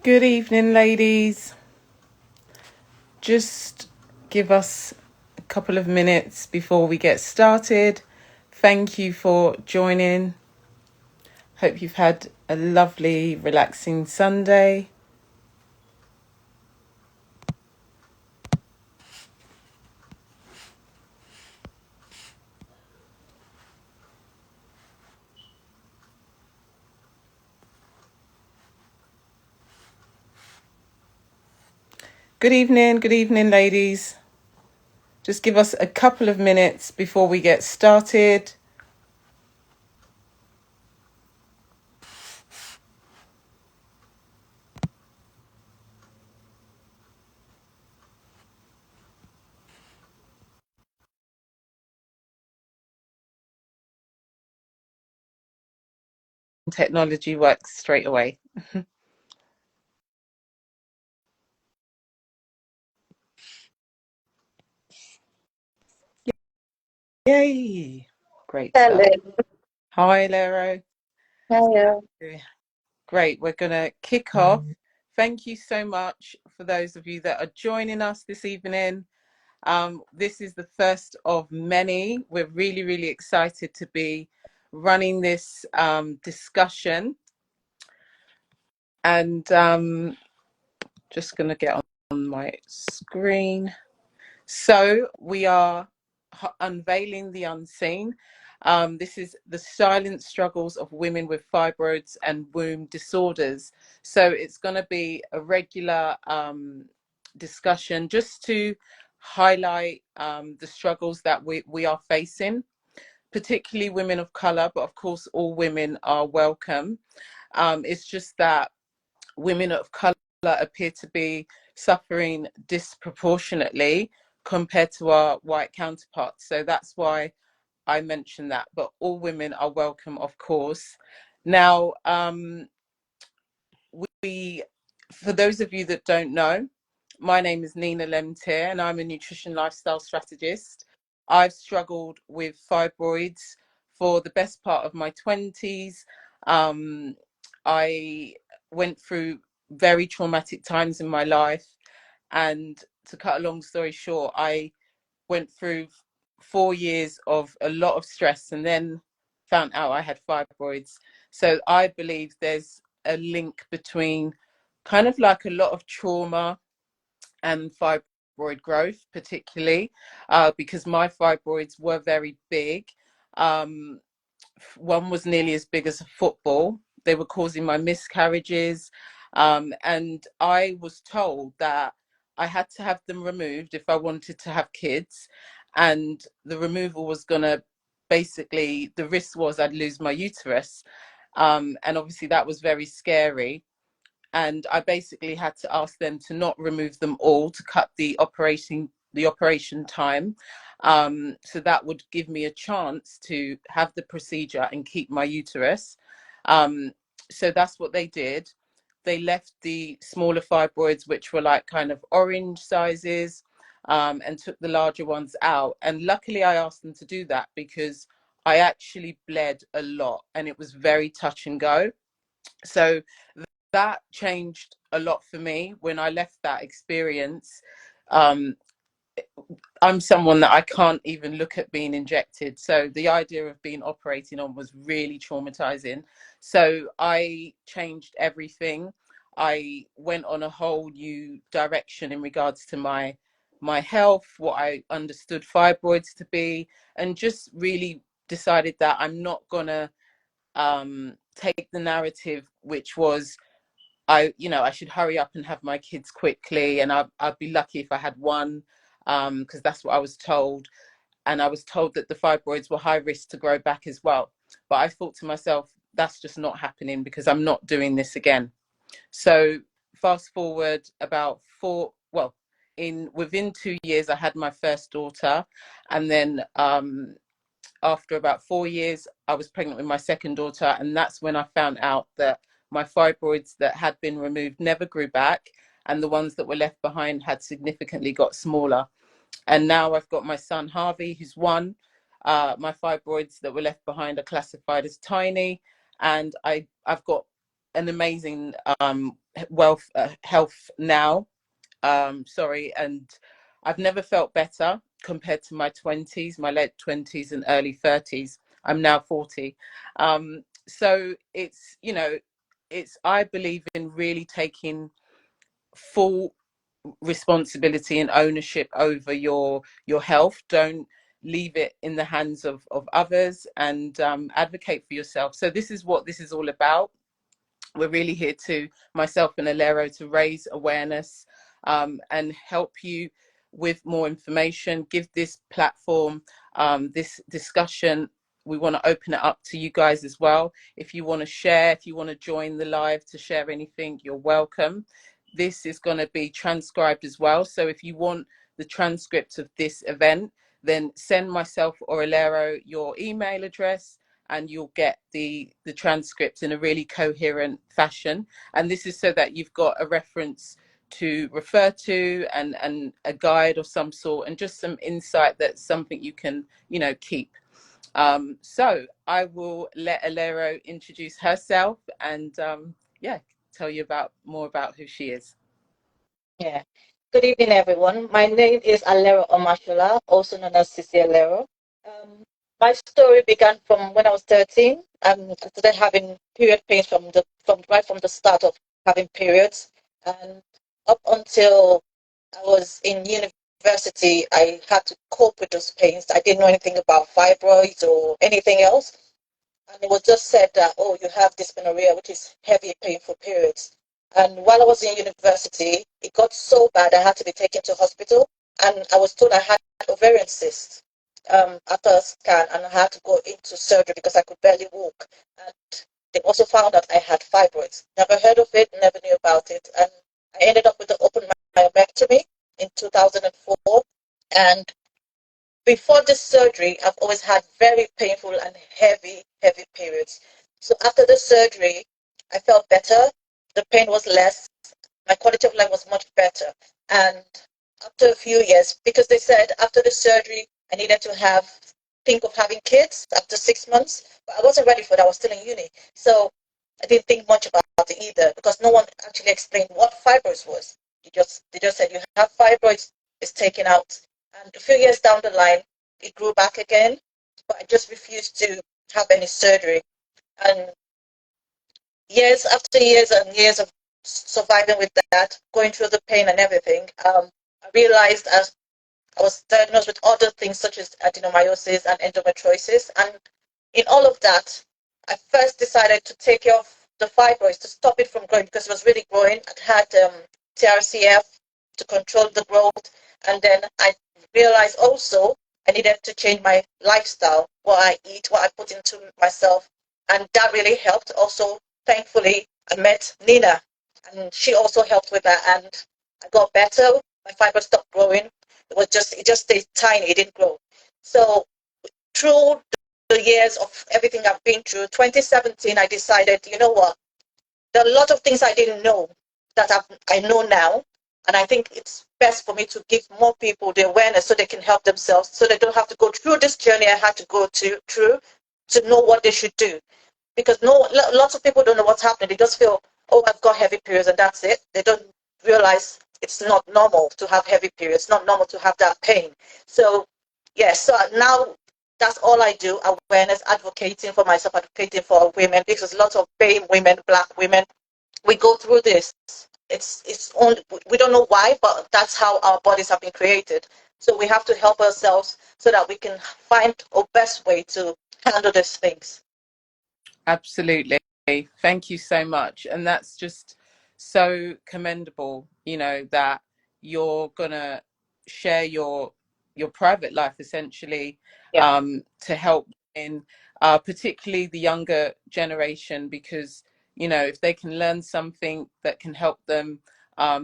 Good evening, ladies. Just give us a couple of minutes before we get started. Thank you for joining. Hope you've had a lovely, relaxing Sunday. Good evening, ladies. Just give us a couple of minutes before we get started. Technology works straight away. Yay! Great stuff. Hi, Lero. Hello. Great. We're going to kick off. Thank you so much for those of you that are joining us this evening. This is the first of many. We're really, really excited to be running this discussion. And just going to get on my screen. So we are unveiling the unseen. This is the silent struggles of women with fibroids and womb disorders. So it's going to be a regular discussion just to highlight the struggles that we are facing, particularly women of colour, but of course all women are welcome. It's just that women of colour appear to be suffering disproportionately compared to our white counterparts. So that's why I mentioned that. But all women are welcome, of course. Now, for those of you that don't know, my name is Nina Lemtier and I'm a nutrition lifestyle strategist. I've struggled with fibroids for the best part of my 20s. I went through very traumatic times in my life, and to cut a long story short, I went through 4 years of a lot of stress and then found out I had fibroids. So I believe there's a link between kind of like a lot of trauma and fibroid growth, particularly because my fibroids were very big. One was nearly as big as a football. They were causing my miscarriages. And I was told that I had to have them removed if I wanted to have kids. And the removal was going to basically, the risk was I'd lose my uterus. And obviously that was very scary. And I basically had to ask them to not remove them all, to cut the operation time. So that would give me a chance to have the procedure and keep my uterus. So that's what they did. They left the smaller fibroids, which were like kind of orange sizes, and took the larger ones out. And luckily I asked them to do that because I actually bled a lot and it was very touch and go. So that changed a lot for me when I left that experience. Um, I'm someone that I can't even look at being injected. So the idea of being operating on was really traumatizing. So I changed everything. I went on a whole new direction in regards to my health, what I understood fibroids to be, and just really decided that I'm not gonna take the narrative, which was I should hurry up and have my kids quickly, and I'd be lucky if I had one, because that's what I was told. And I was told that the fibroids were high risk to grow back as well. But I thought to myself, that's just not happening because I'm not doing this again. So fast forward about within 2 years, I had my first daughter, and then after about 4 years, I was pregnant with my second daughter. And that's when I found out that my fibroids that had been removed never grew back. And the ones that were left behind had significantly got smaller. And now I've got my son, Harvey, who's one. My fibroids that were left behind are classified as tiny. And I've got an amazing health now. Sorry, and I've never felt better compared to my 20s, my late 20s and early 30s. I'm now 40. So it's, you know, it's, I believe in really taking full responsibility and ownership over your health. Don't leave it in the hands of others, and advocate for yourself. So this is what this is all about. We're really here to, myself and Alero, to raise awareness, and help you with more information, give this platform, this discussion. We want to open it up to you guys as well. If you want to share, if you want to join the live to share anything, you're welcome. This is going to be transcribed as well. So if you want the transcript of this event, then send myself or Alero your email address, and you'll get the transcript in a really coherent fashion. And this is so that you've got a reference to refer to, and a guide of some sort, and just some insight that's something you can, you know, keep. So I will let Alero introduce herself, and yeah, tell you about more about who she is. Yeah. Good evening, everyone. My name is Alero Omashola, also known as Sisi Alero. My story began from when I was 13. I started having period pains from right from the start of having periods, and up until I was in university, I had to cope with those pains. I didn't know anything about fibroids or anything else, and it was just said that, oh, you have dysmenorrhea, which is heavy painful periods. And while I was in university, it got so bad I had to be taken to hospital, and I was told I had ovarian cyst after a scan, and I had to go into surgery because I could barely walk. And they also found out I had fibroids. Never heard of it, never knew about it, and I ended up with an open myomectomy in 2004. And before this surgery, I've always had very painful and heavy periods. So after the surgery, I felt better. The pain was less. My quality of life was much better. And after a few years, because they said after the surgery, I needed to think of having kids after 6 months, but I wasn't ready for that. I was still in uni. So I didn't think much about it either, because no one actually explained what fibroids was. They just said you have fibroids, it's taken out. And a few years down the line, it grew back again, but I just refused to have any surgery. And years after years and years of surviving with that, going through the pain and everything, I realized as I was diagnosed with other things such as adenomyosis and endometriosis. And in all of that, I first decided to take care of the fibroids to stop it from growing, because it was really growing. I had TRCF to control the growth. And then I realized also I needed to change my lifestyle, what I eat, what I put into myself. And that really helped. Also, thankfully, I met Nina, and she also helped with that. And I got better. My fibroids stopped growing. It just stayed tiny. It didn't grow. So through the years of everything I've been through, 2017, I decided, you know what? There are a lot of things I didn't know that I know now. And I think it's best for me to give more people the awareness so they can help themselves, so they don't have to go through this journey I had to go through to know what they should do. Because lots of people don't know what's happening. They just feel, oh, I've got heavy periods and that's it. They don't realize it's not normal to have heavy periods. It's not normal to have that pain. So, yes, so now that's all I do: awareness, advocating for myself, advocating for women, because lots of BAME women, Black women, we go through this. It's only, we don't know why, but that's how our bodies have been created. So we have to help ourselves so that we can find a best way to handle these things. Absolutely. Thank you so much. And that's just so commendable, you know, that you're gonna share your private life essentially, Yeah, to help in particularly the younger generation, because, you know, if they can learn something that can help them,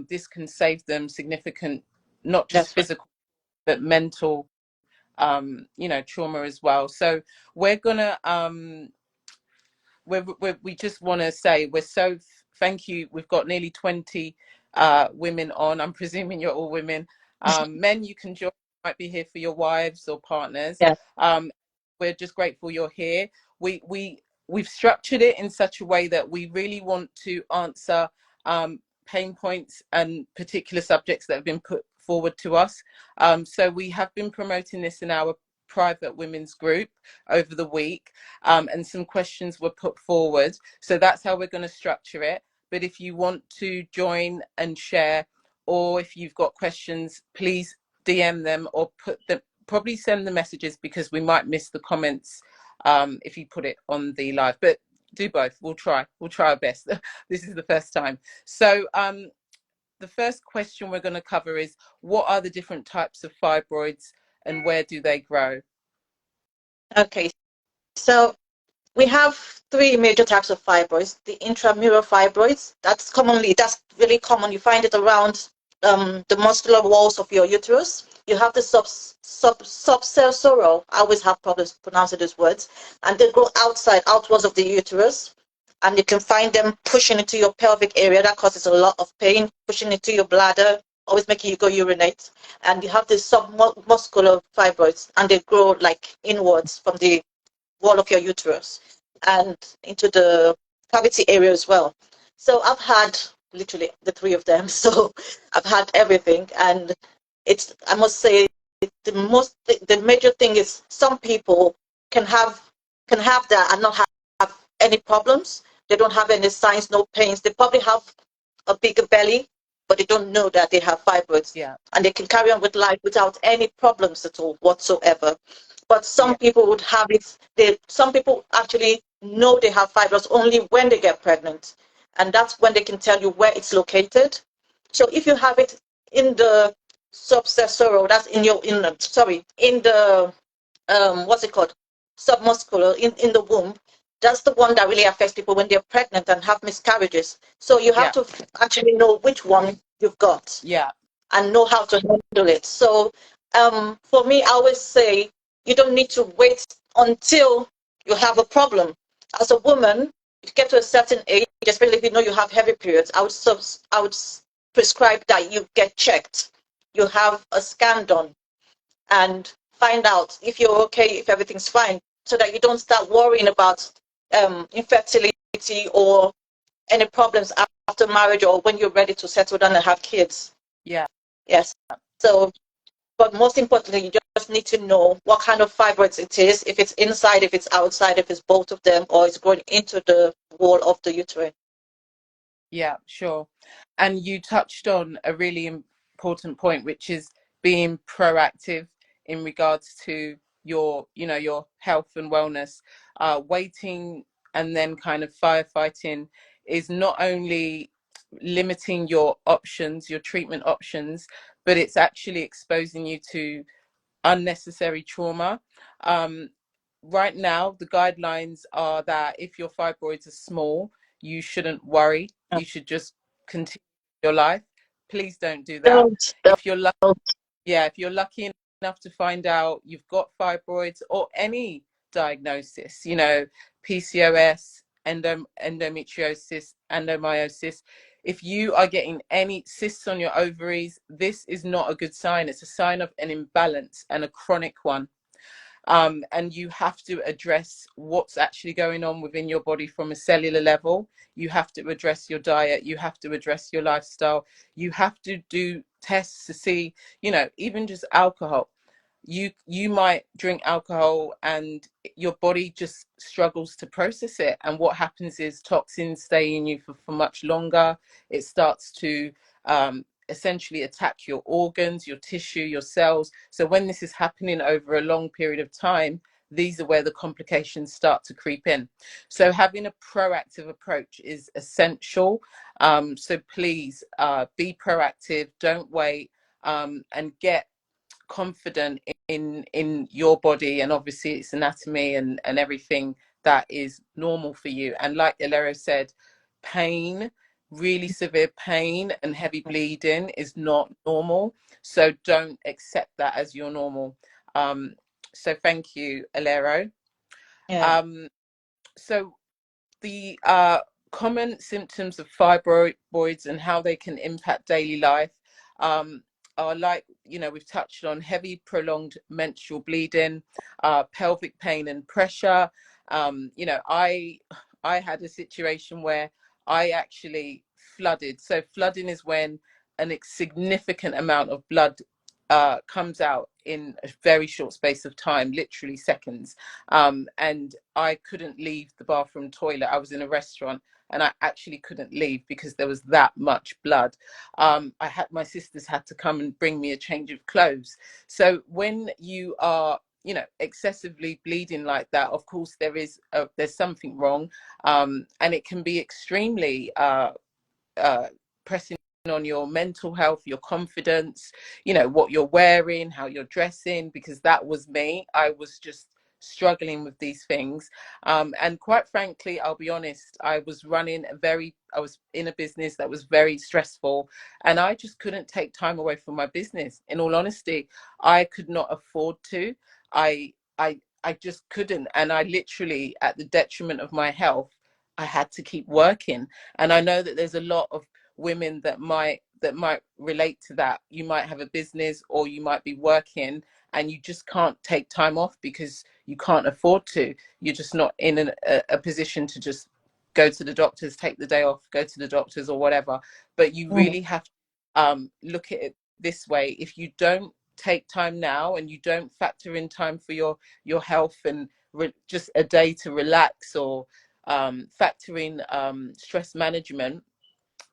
this can save them significant, not just that's right. physical, but mental, you know, trauma as well. So we're gonna we just want to say we're so thank you. We've got nearly 20 women on. I'm presuming you're all women. Men, you can join, might be here for your wives or partners. Yeah, We're just grateful you're here. We've structured it in such a way that we really want to answer pain points and particular subjects that have been put forward to us. So we have been promoting this in our private women's group over the week, and some questions were put forward. So that's how we're going to structure it. But if you want to join and share, or if you've got questions, please DM them or put them, probably send the messages, because we might miss the comments if you put it on the live. But do both. We'll try our best. This is the first time. So the first question we're going to cover is, what are the different types of fibroids and where do they grow? Okay, so we have three major types of fibroids. The intramural fibroids, that's really common. You find it around the muscular walls of your uterus. You have the subcellsural, I always have problems pronouncing these words, and they grow outwards of the uterus. And you can find them pushing into your pelvic area. That causes a lot of pain, pushing into your bladder, always making you go urinate. And you have the submuscular fibroids, and they grow like inwards from the wall of your uterus and into the cavity area as well. So I've had literally the three of them. So I've had everything, and I must say, the major thing is some people can have that and not have any problems. They don't have any signs, no pains. They probably have a bigger belly, but they don't know that they have fibroids, Yeah. and they can carry on with life without any problems at all whatsoever. But some people would have it. Some people actually know they have fibroids only when they get pregnant, and that's when they can tell you where it's located. So if you have it in the subcessoral, that's in the what's it called, submuscular, in the womb. That's the one that really affects people when they're pregnant and have miscarriages. So you have to actually know which one you've got. Yeah. And know how to handle it. So for me, I always say you don't need to wait until you have a problem. As a woman, if you get to a certain age, especially if you know you have heavy periods, I would prescribe that you get checked. You have a scan done and find out if you're okay, if everything's fine, so that you don't start worrying about infertility or any problems after marriage or when you're ready to settle down and have kids. Yeah. Yes. So, but most importantly, you just need to know what kind of fibroids it is, if it's inside, if it's outside, if it's both of them, or it's going into the wall of the uterine. Yeah, sure. And you touched on a really important point, which is being proactive in regards to your health and wellness. Waiting and then kind of firefighting is not only limiting your options, your treatment options, but it's actually exposing you to unnecessary trauma. Um, right now, the guidelines are that if your fibroids are small, you shouldn't worry. You should just continue your life. Please don't do that. Don't. If you're lucky, if you're lucky enough to find out you've got fibroids or any diagnosis, PCOS, endometriosis, endomyosis, if you are getting any cysts on your ovaries, this is not a good sign. It's a sign of an imbalance, and a chronic one. And you have to address what's actually going on within your body from a cellular level. You have to address your diet. You have to address your lifestyle. You have to do tests to see, even just alcohol. You might drink alcohol and your body just struggles to process it, and what happens is toxins stay in you for much longer. It starts to essentially attack your organs, your tissue, your cells. So when this is happening over a long period of time, these are where the complications start to creep in. So having a proactive approach is essential. So please be proactive, don't wait, and get confident in your body and obviously its anatomy and everything that is normal for you. And like Ilero said, pain, really severe pain and heavy bleeding is not normal, so don't accept that as your normal. So thank you, Ilero. Yeah. So the common symptoms of fibroids and how they can impact daily life um, are, like, we've touched on heavy prolonged menstrual bleeding, pelvic pain and pressure. I had a situation where I actually flooded. So flooding is when a significant amount of blood comes out in a very short space of time, literally seconds. And I couldn't leave the bathroom toilet. I was in a restaurant and I actually couldn't leave because there was that much blood. My sisters had to come and bring me a change of clothes. So when you are, you know, excessively bleeding like that, of course there's something wrong, and it can be extremely pressing on your mental health, your confidence, you know, what you're wearing, how you're dressing, because that was me. I was just struggling with these things. And quite frankly, I'll be honest, I was in a business that was very stressful, and I just couldn't take time away from my business. In all honesty, I could not afford to. I just couldn't. And I literally, at the detriment of my health, I had to keep working. And I know that there's a lot of women that might relate to that. You might have a business or you might be working and you just can't take time off because you can't afford to. You're just not in a position to just go to the doctors, take the day off, go to the doctors or whatever. But you really have to look at it this way. If you don't take time now and you don't factor in time for your health and just a day to relax, or factor in stress management,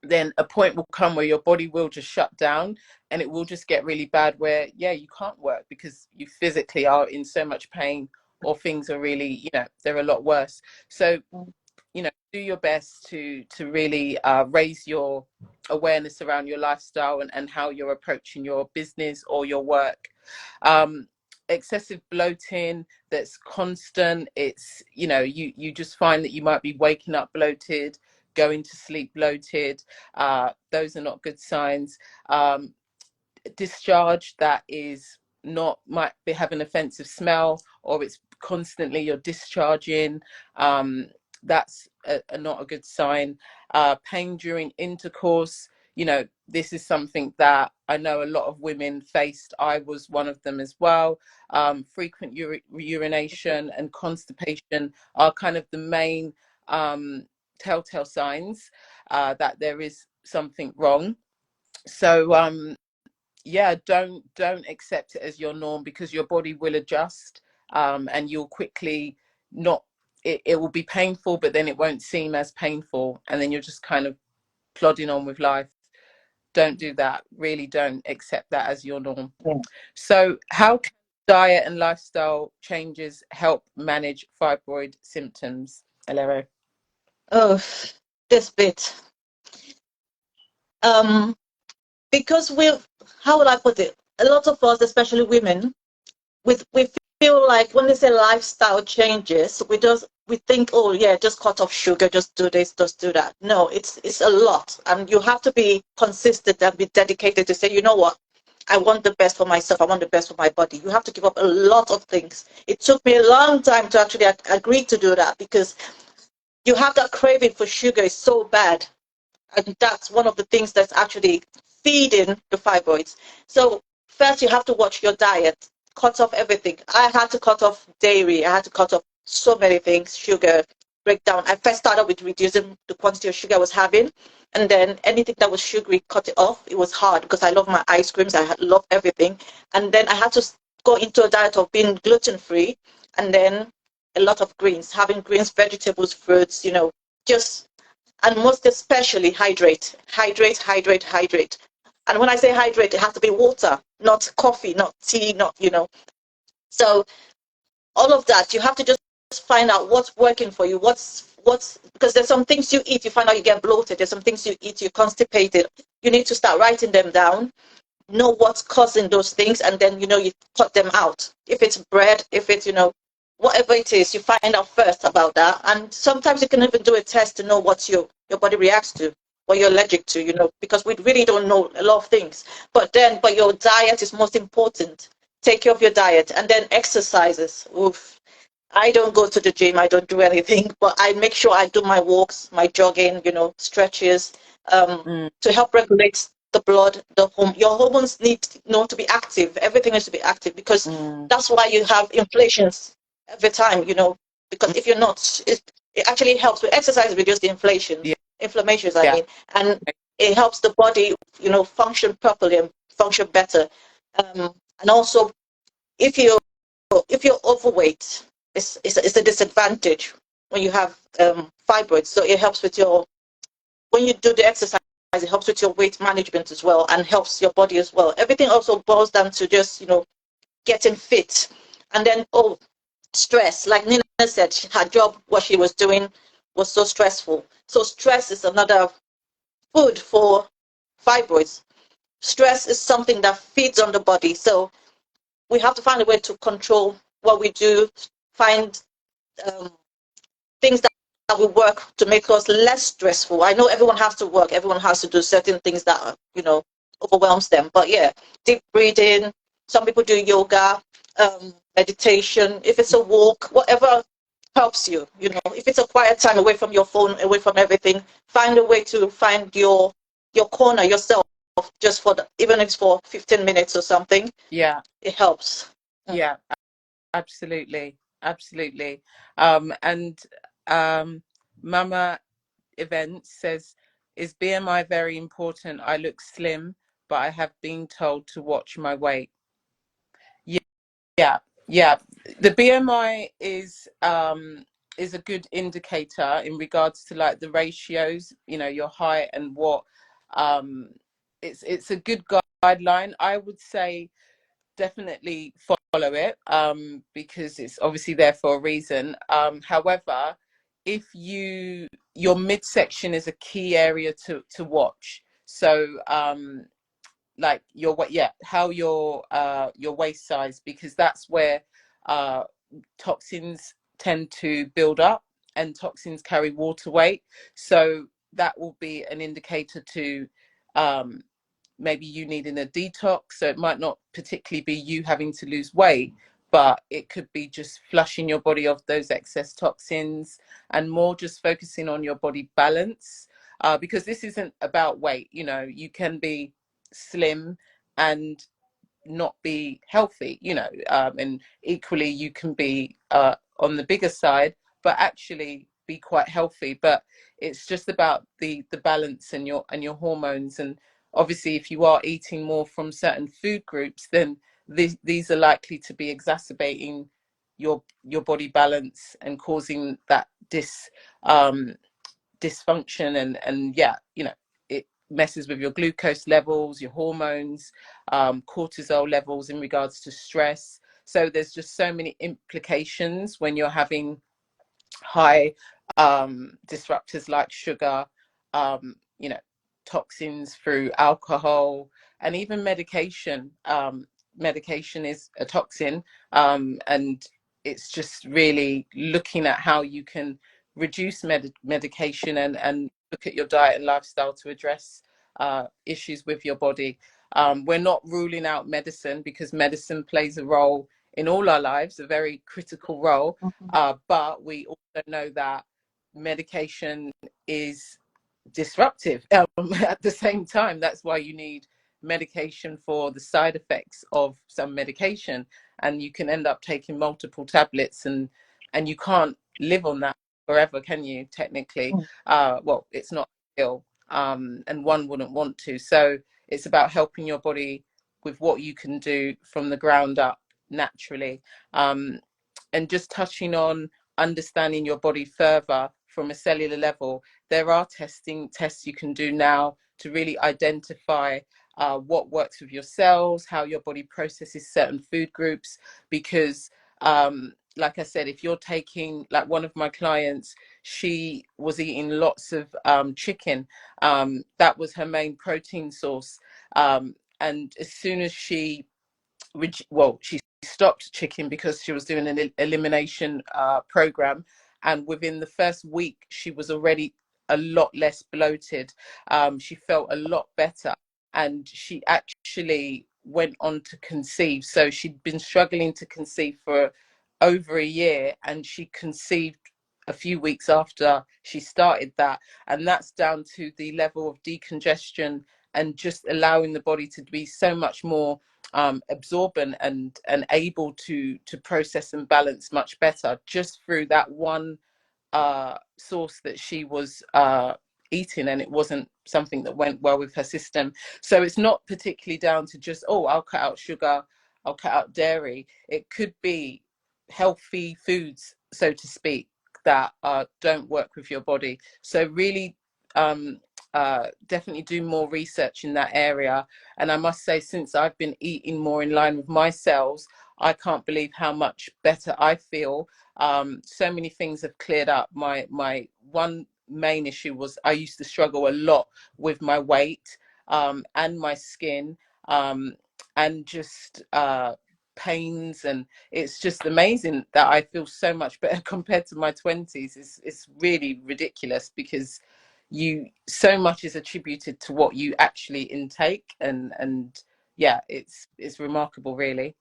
then a point will come where your body will just shut down and it will just get really bad where, yeah, you can't work because you physically are in so much pain, or things are really, you know, they're a lot worse. So, you know, do your best to really raise your awareness around your lifestyle and how you're approaching your business or your work. Excessive bloating that's constant, it's, you know, you just find that you might be waking up bloated, going to sleep bloated. Those are not good signs. Discharge that is not, might be having an offensive smell, or it's constantly you're discharging, that's not a good sign. Pain during intercourse, you know, this is something that I know a lot of women faced. I was one of them as well. Frequent urination and constipation are kind of the main telltale signs that there is something wrong. So yeah, don't accept it as your norm, because your body will adjust, and you'll quickly not, it will be painful, but then it won't seem as painful, and then you're just kind of plodding on with life. Don't do that. Really don't accept that as your norm. Yeah. So how can diet and lifestyle changes help manage fibroid symptoms, Alero? Oh, this bit. Because how would I put it? A lot of us, especially women, we feel like when they say lifestyle changes, we think, oh yeah, just cut off sugar, just do this, just do that. No, it's a lot, and you have to be consistent and be dedicated to say, you know what, I want the best for myself, I want the best for my body. You have to give up a lot of things. It took me a long time to actually agree to do that, because you have that craving for sugar is so bad, and that's one of the things that's actually feeding the fibroids. So first you have to watch your diet, cut off everything. I had to cut off dairy, I had to cut off so many things, sugar, breakdown. I first started with reducing the quantity of sugar I was having, and then anything that was sugary, cut it off. It was hard because I love my ice creams, I love everything. And then I had to go into a diet of being gluten-free, and then a lot of greens, having greens, vegetables, fruits, you know, just, and most especially hydrate, hydrate, hydrate, hydrate. And when I say hydrate, it has to be water, not coffee, not tea, not, you know. So all of that, you have to just find out what's working for you, what's, because there's some things you eat, you find out you get bloated. There's some things you eat, you're constipated. You need to start writing them down, know what's causing those things, and then, you know, you cut them out. If it's bread, if it's, you know, whatever it is, you find out first about that. And sometimes you can even do a test to know what your body reacts to, what you're allergic to, you know, because we really don't know a lot of things. But your diet is most important. Take care of your diet, and then exercises. Oof. I don't go to the gym, I don't do anything, but I make sure I do my walks, my jogging, you know, stretches, to help regulate the blood, your hormones need, you know, to be active. Everything needs to be active, because that's why you have inflations every time, you know, because if you're not, it actually helps with exercise, reduce the inflation. Yeah. inflammations, I Yeah. mean, and it helps the body, function properly and function better. And also, if you if you're overweight, it's a disadvantage when you have fibroids. So it helps with your when you do the exercise. It helps with your weight management as well, and helps your body as well. Everything also boils down to just getting fit, and then stress. Like Nina said, her job, what she was doing, was so stressful. So stress is another food for fibroids. Stress is something that feeds on the body. So we have to find a way to control what we do, find um, things that will work to make us less stressful. I know everyone has to work, everyone has to do certain things that, overwhelms them. But yeah, deep breathing, some people do yoga, meditation, if it's a walk, whatever helps you, if it's a quiet time away from your phone, away from everything, find a way to find your corner yourself, just even if it's for 15 minutes or something. Yeah. It helps. Yeah. Absolutely. Absolutely. And Mama Event says, is BMI very important? I look slim, but I have been told to watch my weight. Yeah, yeah. The BMI is a good indicator in regards to like the ratios, your height and what um it's a good guideline. I would say definitely follow it because it's obviously there for a reason. However, if your midsection is a key area to watch. So like how your waist size, because that's where uh toxins tend to build up, and toxins carry water weight. So that will be an indicator to um maybe you needing a detox. So it might not particularly be you having to lose weight, but it could be just flushing your body of those excess toxins, and more just focusing on your body balance, because this isn't about weight. You can be slim and not be healthy, and equally you can be on the bigger side but actually be quite healthy. But it's just about the balance and your hormones. And obviously if you are eating more from certain food groups, then these are likely to be exacerbating your body balance and causing that dysfunction. And yeah, it messes with your glucose levels, your hormones, cortisol levels in regards to stress. So there's just so many implications when you're having high disruptors like sugar, you know, toxins through alcohol, and even medication. Medication is a toxin, and it's just really looking at how you can reduce medication and look at your diet and lifestyle to address issues with your body. We're not ruling out medicine, because medicine plays a role in all our lives, a very critical role. But we also know that medication is disruptive at the same time. That's why you need medication for the side effects of some medication, and you can end up taking multiple tablets, and you can't live on that forever, can you? Technically, well, it's not ill, and one wouldn't want to. So it's about helping your body with what you can do from the ground up naturally. And just touching on understanding your body further from a cellular level, there are tests you can do now to really identify what works with your cells, how your body processes certain food groups. Because like I said, if you're taking, like one of my clients, she was eating lots of chicken. That was her main protein source. And as soon as she stopped chicken because she was doing an elimination program, and within the first week she was already a lot less bloated. She felt a lot better, and she actually went on to conceive. So she'd been struggling to conceive for over a year, and she conceived a few weeks after she started that. And that's down to the level of decongestion and just allowing the body to be so much more absorbent and able to process and balance much better, just through that one source that she was eating, and it wasn't something that went well with her system. So it's not particularly down to just, oh, I'll cut out sugar, I'll cut out dairy. It could be healthy foods, so to speak, that don't work with your body. So really, definitely do more research in that area. And I must say, since I've been eating more in line with my cells, I can't believe how much better I feel. So many things have cleared up. My one main issue was I used to struggle a lot with my weight, and my skin, and just pains, and it's just amazing that I feel so much better compared to my 20s. It's really ridiculous, because you, so much is attributed to what you actually intake, and yeah, it's remarkable, really.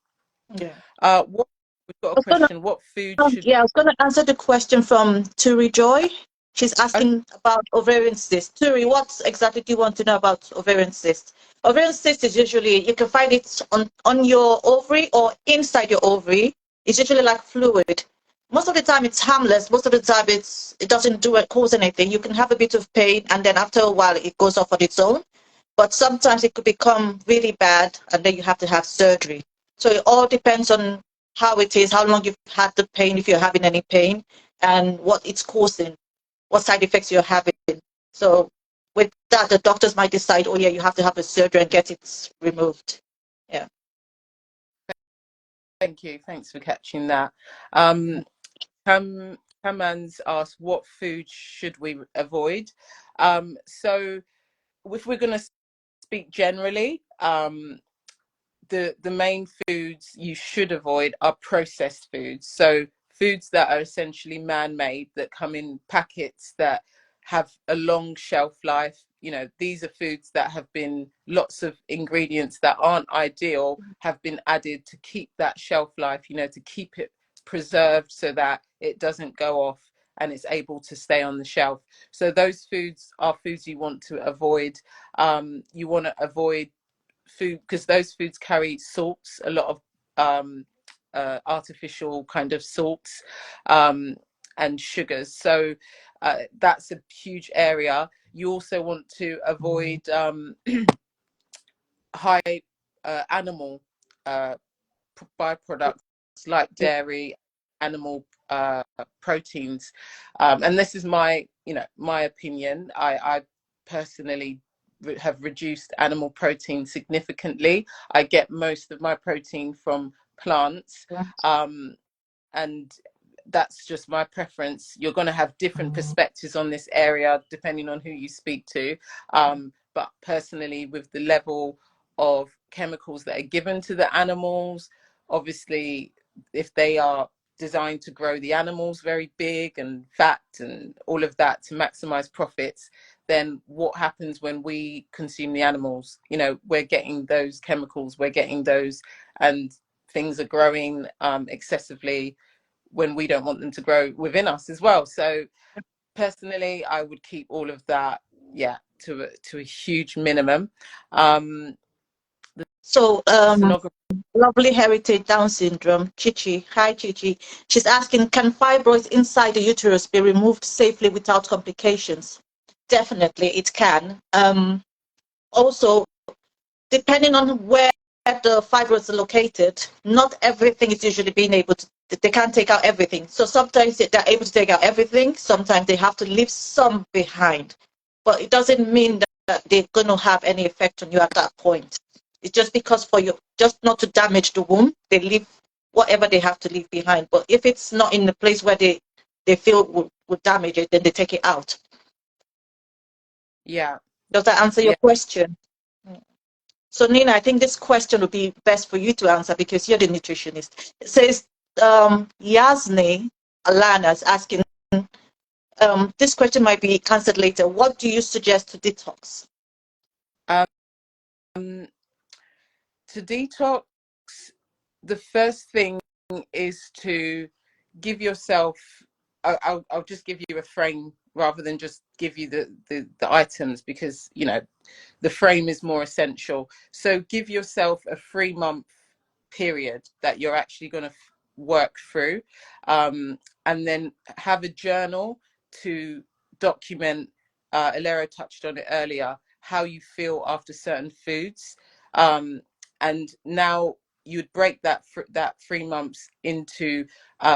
Yeah. What, we've got I a was gonna, question: what food should yeah, I was gonna answer the question from Turi Joy. She's I, asking about ovarian cyst. Turi, what exactly do you want to know about ovarian cyst? Ovarian cyst is usually, you can find it on your ovary or inside your ovary. It's usually like fluid. Most of the time it's harmless. Most of the time it doesn't cause anything. You can have a bit of pain, and then after a while it goes off on its own. But sometimes it could become really bad, and then you have to have surgery. So it all depends on how it is, how long you've had the pain, if you're having any pain, and what it's causing, what side effects you're having. So with that, the doctors might decide, oh yeah, you have to have a surgery and get it removed. Yeah. Thank you. Thanks for catching that. Um, Kaman's asked, what food should we avoid? So if we're going to speak generally, the main foods you should avoid are processed foods. So foods that are essentially man-made, that come in packets, that have a long shelf life. These are foods that have been, lots of ingredients that aren't ideal have been added to keep that shelf life, to keep it preserved so that it doesn't go off and it's able to stay on the shelf. So those foods are foods you want to avoid. You want to avoid food, because those foods carry salts, a lot of artificial kind of salts, and sugars. So that's a huge area. You also want to avoid high animal byproducts, like dairy, animal proteins. And this is my opinion. I personally have reduced animal protein significantly. I get most of my protein from plants, and that's just my preference. You're going to have different perspectives on this area depending on who you speak to, but personally, with the level of chemicals that are given to the animals, obviously, if they are designed to grow the animals very big and fat and all of that to maximize profits, then what happens when we consume the animals? We're getting those chemicals, we're getting those, and things are growing excessively when we don't want them to grow within us as well. So personally, I would keep all of that, yeah, to a huge minimum. So Sonography. lovely heritage Down syndrome, Chichi. Hi, Chichi. She's asking, can fibroids inside the uterus be removed safely without complications? Definitely, it can. Also, depending on where the fibroids are located, not everything is usually being able to, they can't take out everything. So sometimes they're able to take out everything, sometimes they have to leave some behind. But it doesn't mean that they're going to have any effect on you at that point. It's just because for you, just not to damage the womb, they leave whatever they have to leave behind. But if it's not in the place where they feel would damage it, then they take it out. Yeah. Does that answer your Yeah. question? So Nina, I think this question would be best for you to answer because you're the nutritionist. It says Yasni Alana is asking, this question might be answered later. What do you suggest to detox? um to detox, the first thing is to give yourself, I'll just give you a frame rather than just give you the items, because the frame is more essential. So give yourself a 3-month period that you're actually going to work through, and then have a journal to document Alera touched on it earlier, how you feel after certain foods. And now you'd break that 3 months into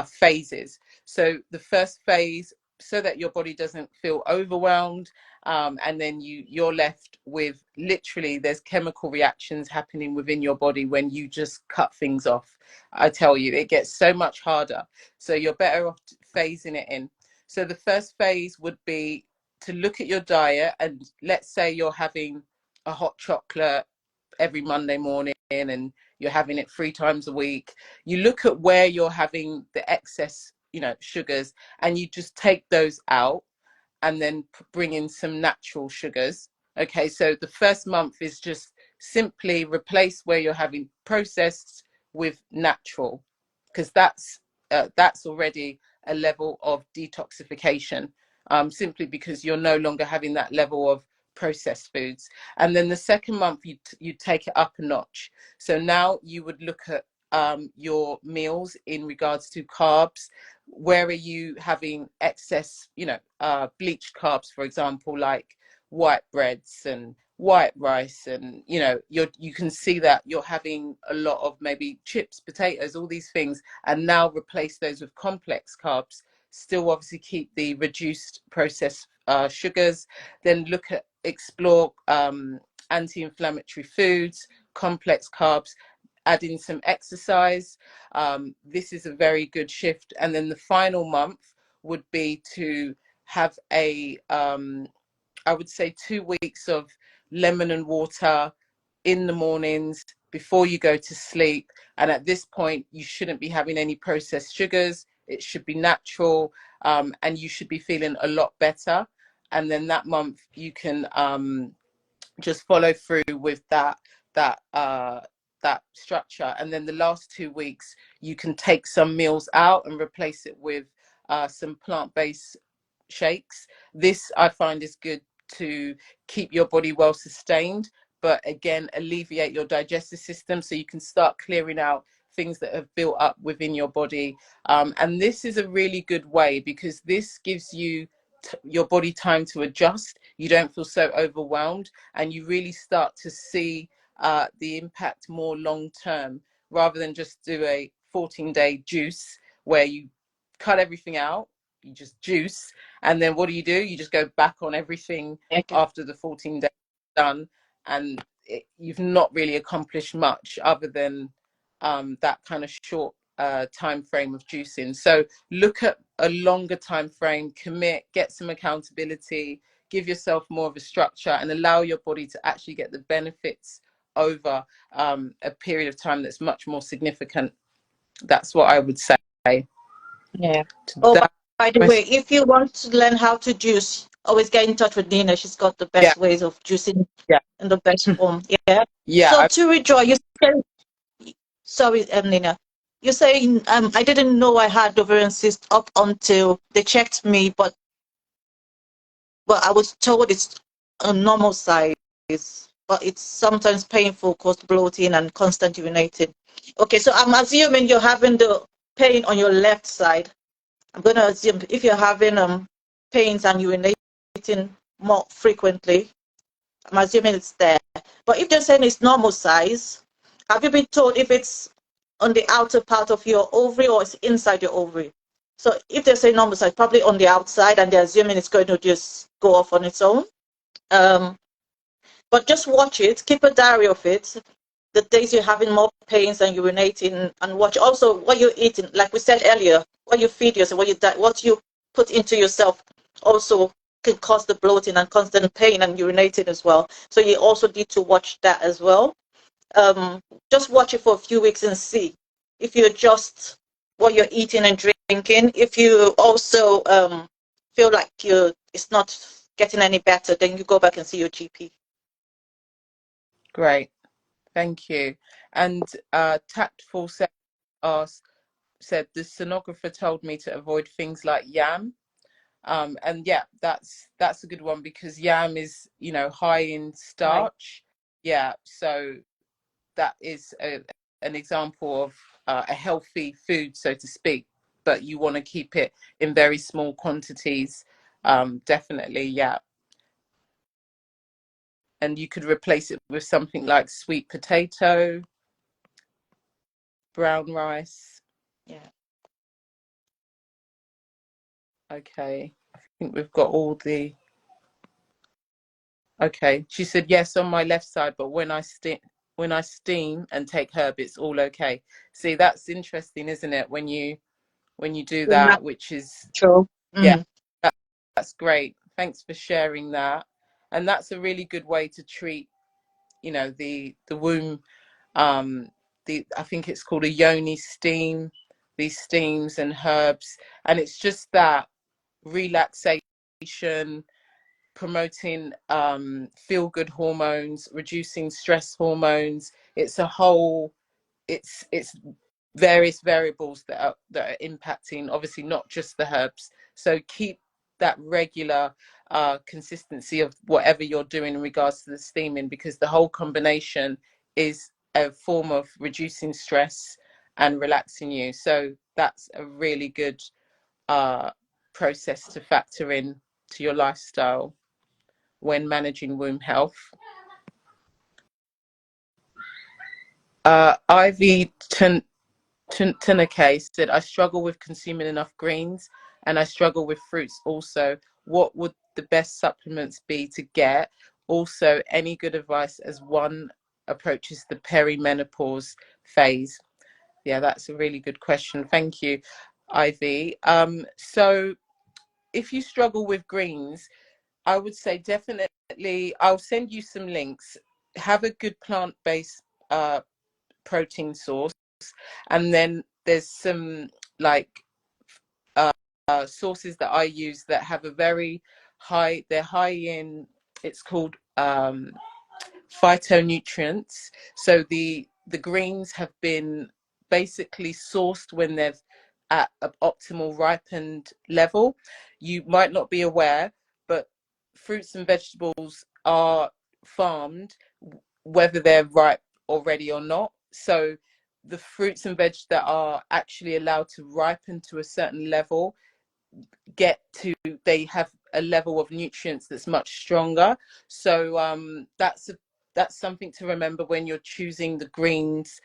phases. So the first phase, so that your body doesn't feel overwhelmed, and then you're left with, literally, there's chemical reactions happening within your body when you just cut things off. I tell you, it gets so much harder. So you're better off phasing it in. So the first phase would be to look at your diet, and let's say you're having a hot chocolate every Monday morning and you're having it 3 times a week. You look at where you're having the excess, sugars, and you just take those out, and then bring in some natural sugars. Okay, so the first month is just simply replace where you're having processed with natural, because that's already a level of detoxification, simply because you're no longer having that level of processed foods. And then the second month, you take it up a notch. So now you would look at your meals in regards to carbs. Where are you having excess, bleached carbs, for example, like white breads and white rice, and you can see that you're having a lot of maybe chips, potatoes, all these things, and now replace those with complex carbs. Still obviously keep the reduced processed sugars. Then explore anti-inflammatory foods, complex carbs, add in some exercise. This is a very good shift. And then the final month would be to have I would say 2 weeks of lemon and water in the mornings before you go to sleep. And at this point, you shouldn't be having any processed sugars. It should be natural, and you should be feeling a lot better. And then that month, you can just follow through with that that structure. And then the last 2 weeks, you can take some meals out and replace it with some plant-based shakes. This I find is good to keep your body well sustained, but again, alleviate your digestive system, so you can start clearing out things that have built up within your body. And this is a really good way, because this gives you your body time to adjust. You don't feel so overwhelmed, and you really start to see the impact more long term, rather than just do a 14-day juice where you cut everything out, you just juice, and then what do? You just go back on everything Okay. after the 14 days done, and you've not really accomplished much other than that kind of short time frame of juicing. So look at a longer time frame, commit, get some accountability, give yourself more of a structure, and allow your body to actually get the benefits over a period of time that's much more significant. That's what I would say Yeah. to Oh, that by the way, question. if you want to learn how to juice, always get in touch with Nina. She's got the Yeah, best ways of juicing yeah, in the best form. Yeah. So yeah. to withdraw, you say, sorry, Nina. You're saying I didn't know I had ovarian cyst up until they checked me, but I was told it's a normal size, but it's sometimes painful, cause bloating and constant urinating. Okay, so I'm assuming you're having the pain on your left side. I'm going to assume if you're having pains and urinating more frequently, I'm assuming it's there. But if they're saying it's normal size, have you been told if it's on the outer part of your ovary or it's inside your ovary? So if they say normal size, probably on the outside, and they're assuming it's going to just go off on its own. Um, but just watch it, keep a diary of it, the days you're having more pains and urinating, and watch also what you're eating. Like we said earlier, what you feed yourself, what you put into yourself also can cause the bloating and constant pain and urinating as well. So you also need to watch that as well. Just watch it for a few weeks and see if you adjust what you're eating and drinking. If you also feel like it's not getting any better, then you go back and see your GP. Great, thank you. And Tactful said the sonographer told me to avoid things like yam. And yeah, that's a good one, because yam is, high in Right. starch. Yeah, so that is an example of a healthy food, so to speak, but you want to keep it in very small quantities. Definitely, yeah. and you could replace it with something like sweet potato, brown rice. Yeah. Okay, I think we've got all the. Okay, she said yes on my left side, but when I steam and take herb, it's all okay. See, that's interesting, isn't it? When you do that, which is, True. yeah, Mm. that's great. Thanks for sharing that. And that's a really good way to treat, the womb. Um, I think it's called a yoni steam. These steams and herbs, and it's just that relaxation, promoting feel good hormones, reducing stress hormones. It's a whole. It's various variables that are impacting, obviously not just the herbs. So keep that regular consistency of whatever you're doing in regards to the steaming, because the whole combination is a form of reducing stress and relaxing you. So that's a really good process to factor in to your lifestyle when managing womb health. Ivy Tunake said, I struggle with consuming enough greens and I struggle with fruits also. What would the best supplements be to get? Also, any good advice as one approaches the perimenopause phase? Yeah, that's a really good question. Thank you, Ivy. So if you struggle with greens, I would say definitely, I'll send you some links. Have a good plant-based protein source, and then there's some like sources that I use that have a very high, they're high in, it's called phytonutrients. So the greens have been basically sourced when they're at an optimal ripened level. You might not be aware, but fruits and vegetables are farmed whether they're ripe already or not. So the fruits and veg that are actually allowed to ripen to a certain level they have a level of nutrients that's much stronger. So that's something to remember when you're choosing the greens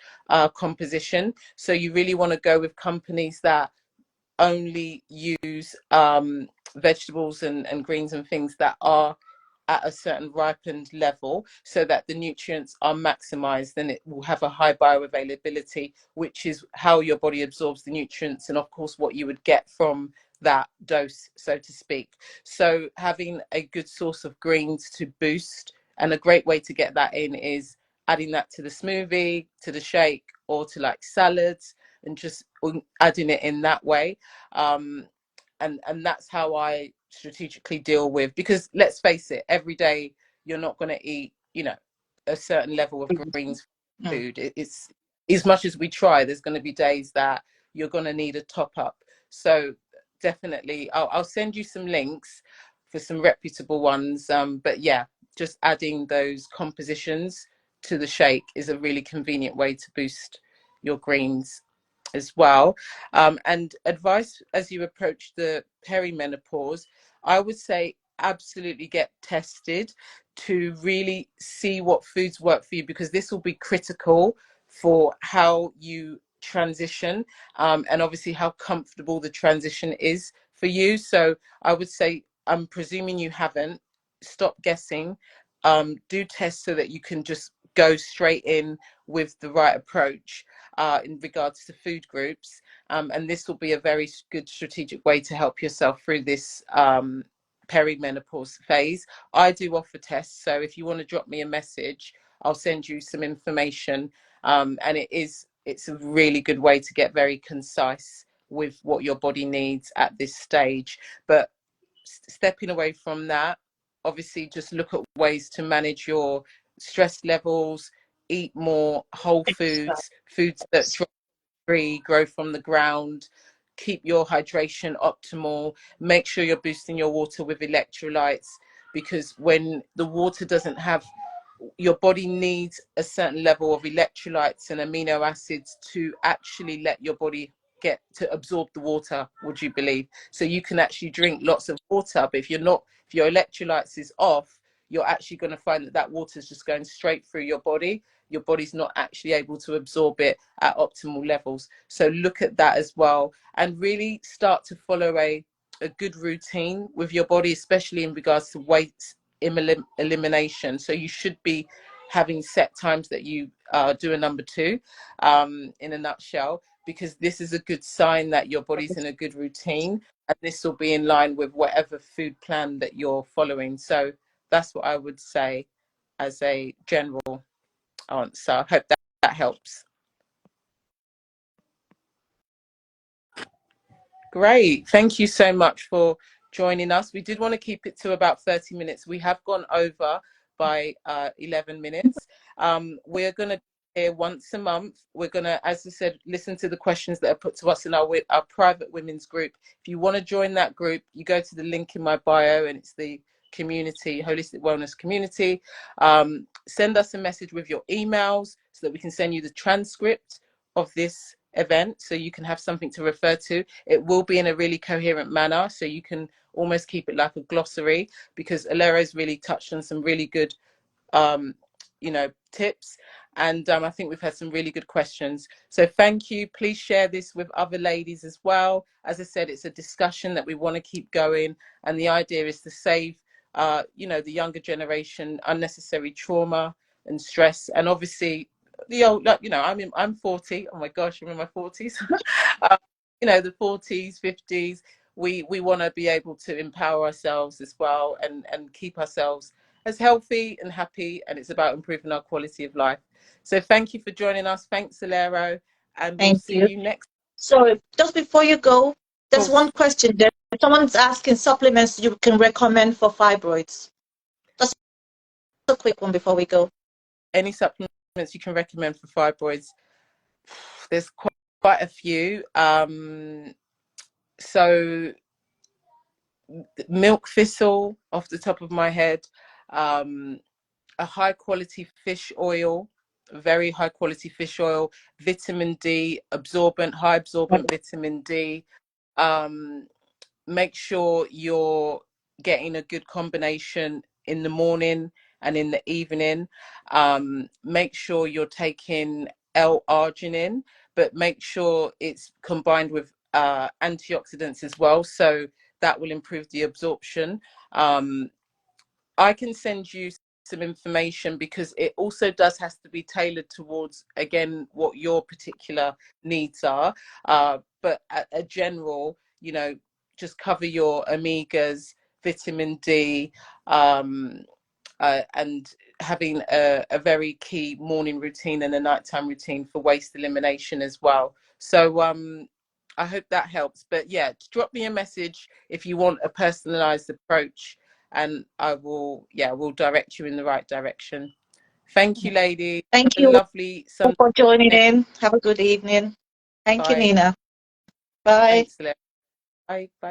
composition. So you really want to go with companies that only use vegetables and greens and things that are at a certain ripened level, so that the nutrients are maximized and it will have a high bioavailability, which is how your body absorbs the nutrients, and of course what you would get from that dose, so to speak. So having a good source of greens to boost, and a great way to get that in is adding that to the smoothie, to the shake, or to like salads, and just adding it in that way. um, and that's how I strategically deal with, because let's face it, every day you're not going to eat, a certain level of greens Mm. food. It's as much as we try, there's going to be days that you're going to need a top up. So definitely, I'll send you some links for some reputable ones. But yeah, just adding those compositions to the shake is a really convenient way to boost your greens as well. And advice as you approach the perimenopause, I would say absolutely get tested to really see what foods work for you, because this will be critical for how you transition, and obviously how comfortable the transition is for you. So I would say, I'm presuming you haven't, stop guessing, do test so that you can just go straight in with the right approach in regards to food groups. And this will be a very good strategic way to help yourself through this perimenopause phase. I do offer tests, so if you want to drop me a message, I'll send you some information. And it's a really good way to get very concise with what your body needs at this stage. But stepping away from that, obviously just look at ways to manage your stress levels, eat more whole Exercise. foods that tree grow from the ground, keep your hydration optimal, make sure you're boosting your water with electrolytes, because when the water doesn't have, your body needs a certain level of electrolytes and amino acids to actually let your body get to absorb the water, would you believe? So you can actually drink lots of water, but if your electrolytes is off, you're actually going to find that water is just going straight through your body. Your body's not actually able to absorb it at optimal levels. So look at that as well, and really start to follow a good routine with your body, especially in regards to weight elimination. So you should be having set times that you do a number 2, in a nutshell, because this is a good sign that your body's in a good routine, and this will be in line with whatever food plan that you're following. So that's what I would say as a general answer. I hope that helps. Great. Thank you so much for joining us. We did want to keep it to about 30 minutes. We have gone over by 11 minutes. We're going to hear once a month. We're going to, as I said, listen to the questions that are put to us in our private women's group. If you want to join that group, you go to the link in my bio, and it's the community, holistic wellness community. Send us a message with your emails so that we can send you the transcript of this event, so you can have something to refer to. It will be in a really coherent manner, so you can almost keep it like a glossary, because Alero's really touched on some really good tips, and I think we've had some really good questions. So thank you. Please share this with other ladies as well. As I said, it's a discussion that we want to keep going, and the idea is to save the younger generation unnecessary trauma and stress. And obviously the old, I'm 40. Oh my gosh, I'm in my 40s. The 40s, 50s, we want to be able to empower ourselves as well, and keep ourselves as healthy and happy, and it's about improving our quality of life. So thank you for joining us. Thanks, Alero, and we'll see you next. So just before you go, there's one question there. Someone's asking supplements you can recommend for fibroids. Just a quick one before we go. Any supplements you can recommend for fibroids? There's quite a few. So milk thistle off the top of my head, a high quality fish oil, very high quality fish oil, vitamin D, high absorbent vitamin D. Make sure you're getting a good combination in the morning and in the evening. Make sure you're taking L-arginine, but make sure it's combined with antioxidants as well, so that will improve the absorption. I can send you some information, because it also has to be tailored towards, again, what your particular needs are. But a general, just cover your omegas, vitamin D, and having a very key morning routine and a nighttime routine for waste elimination as well. So I hope that helps. But yeah, drop me a message if you want a personalized approach, and I will direct you in the right direction. Thank you, lady. Thank you. Lovely Sunday for joining in. Have a good evening. Thank you, Nina. Bye. Thanks, Bye. Bye.